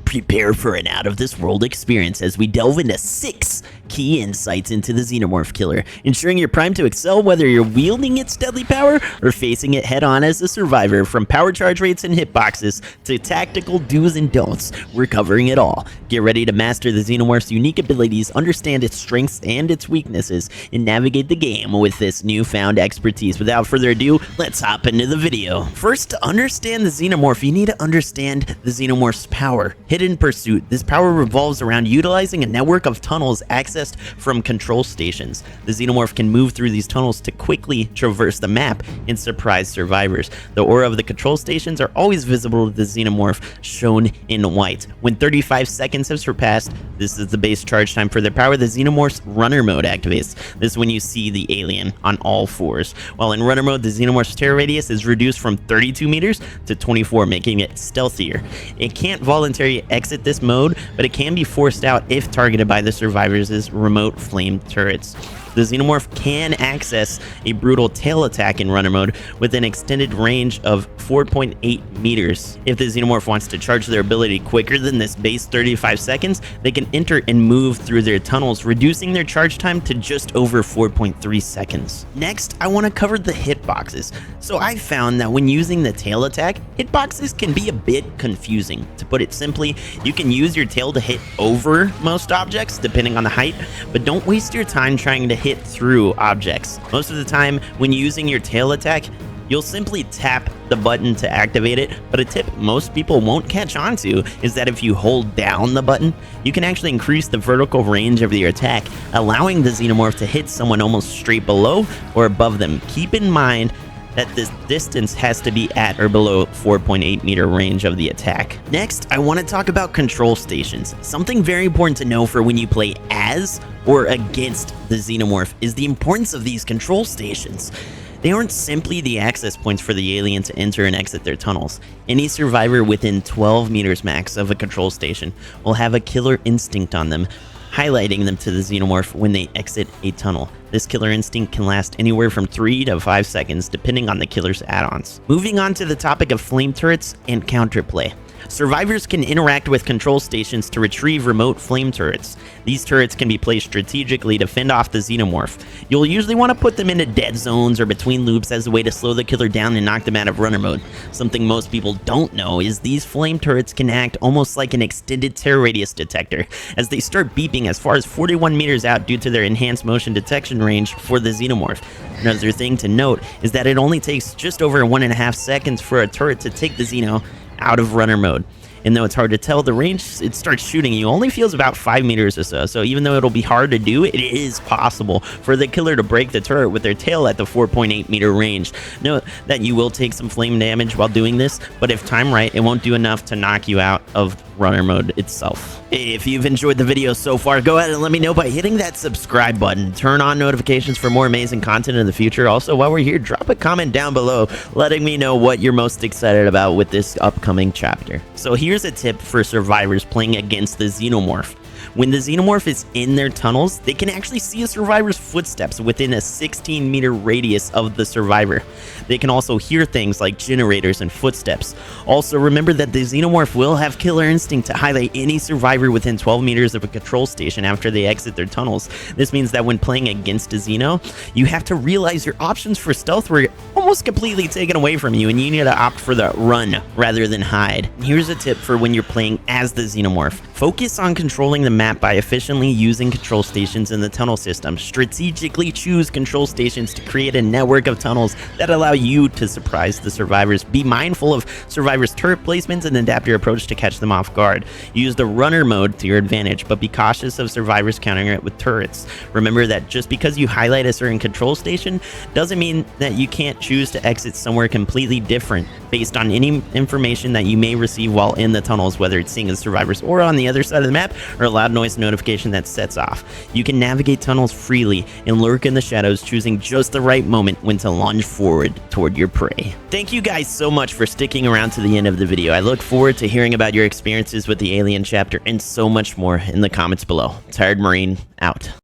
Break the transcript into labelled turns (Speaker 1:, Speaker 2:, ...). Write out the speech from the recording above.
Speaker 1: Prepare for an out-of-this-world experience as we delve into 6 key insights into the Xenomorph killer, ensuring you're primed to excel whether you're wielding its deadly power or facing it head-on as a survivor. From power charge rates and hitboxes to tactical do's and don'ts, we're covering it all. Get ready to master the Xenomorph's unique abilities, understand its strengths and its weaknesses, and navigate the game with this newfound expertise. Without further ado, let's hop into the video. First, to understand the Xenomorph, you need to understand the Xenomorph's power. Hidden Pursuit. This power revolves around utilizing a network of tunnels accessed from control stations. The Xenomorph can move through these tunnels to quickly traverse the map and surprise survivors. The aura of the control stations are always visible to the Xenomorph, shown in white. When 35 seconds have surpassed, this is the base charge time for their power. The Xenomorph's runner mode activates. This is when you see the alien on all fours. While in runner mode, the Xenomorph's terror radius is reduced from 32 meters to 24, making it stealthier. It can't voluntarily exit this mode, but it can be forced out if targeted by the survivors' remote flame turrets. The Xenomorph can access a brutal tail attack in runner mode with an extended range of 4.8 meters. If the Xenomorph wants to charge their ability quicker than this base 35 seconds, they can enter and move through their tunnels, reducing their charge time to just over 4.3 seconds. Next, I want to cover the hitboxes. So I found that when using the tail attack, hitboxes can be a bit confusing. To put it simply, you can use your tail to hit over most objects, depending on the height, but don't waste your time trying to hit through objects. Most of the time, when using your tail attack, you'll simply tap the button to activate it, but a tip most people won't catch on to is that if you hold down the button, you can actually increase the vertical range of your attack, allowing the Xenomorph to hit someone almost straight below or above them. Keep in mind that this distance has to be at or below 4.8 meter range of the attack. Next, I want to talk about control stations. Something very important to know for when you play as or against the Xenomorph is the importance of these control stations. They aren't simply the access points for the alien to enter and exit their tunnels. Any survivor within 12 meters max of a control station will have a killer instinct on them, highlighting them to the Xenomorph when they exit a tunnel. This killer instinct can last anywhere from 3 to 5 seconds, depending on the killer's add-ons. Moving on to the topic of flame turrets and counterplay. Survivors can interact with control stations to retrieve remote flame turrets. These turrets can be placed strategically to fend off the Xenomorph. You'll usually want to put them into dead zones or between loops as a way to slow the killer down and knock them out of runner mode. Something most people don't know is these flame turrets can act almost like an extended terror radius detector, as they start beeping as far as 41 meters out due to their enhanced motion detection range for the Xenomorph. Another thing to note is that it only takes just over 1.5 seconds for a turret to take the Xeno out of runner mode. And though it's hard to tell, the range it starts shooting you only feels about 5 meters or so. So even though it'll be hard to do, it is possible for the killer to break the turret with their tail at the 4.8 meter range. Note that you will take some flame damage while doing this, but if timed right, it won't do enough to knock you out of runner mode itself. If you've enjoyed the video so far, go ahead and let me know by hitting that subscribe button. Turn on notifications for more amazing content in the future. Also, while we're here, drop a comment down below letting me know what you're most excited about with this upcoming chapter. So here's a tip for survivors playing against the Xenomorph. When the Xenomorph is in their tunnels, they can actually see a survivor's footsteps within a 16-meter radius of the survivor. They can also hear things like generators and footsteps. Also, remember that the Xenomorph will have killer instinct to highlight any survivor within 12 meters of a control station after they exit their tunnels. This means that when playing against a Xeno, you have to realize your options for stealth were almost completely taken away from you, and you need to opt for the run rather than hide. Here's a tip for when you're playing as the Xenomorph. Focus on controlling the map by efficiently using control stations in the tunnel system. Strategically choose control stations to create a network of tunnels that allow you to surprise the survivors. Be mindful of survivors' turret placements and adapt your approach to catch them off guard. Use the runner mode to your advantage, but be cautious of survivors countering it with turrets. Remember that just because you highlight a certain control station doesn't mean that you can't choose to exit somewhere completely different based on any information that you may receive while in the tunnels, whether it's seeing the survivors or on the other side of the map or a loud noise notification that sets off. You can navigate tunnels freely and lurk in the shadows, choosing just the right moment when to lunge forward toward your prey. Thank you guys so much for sticking around to the end of the video. I look forward to hearing about your experiences with the Alien chapter and so much more in the comments below. Tired Marine, out.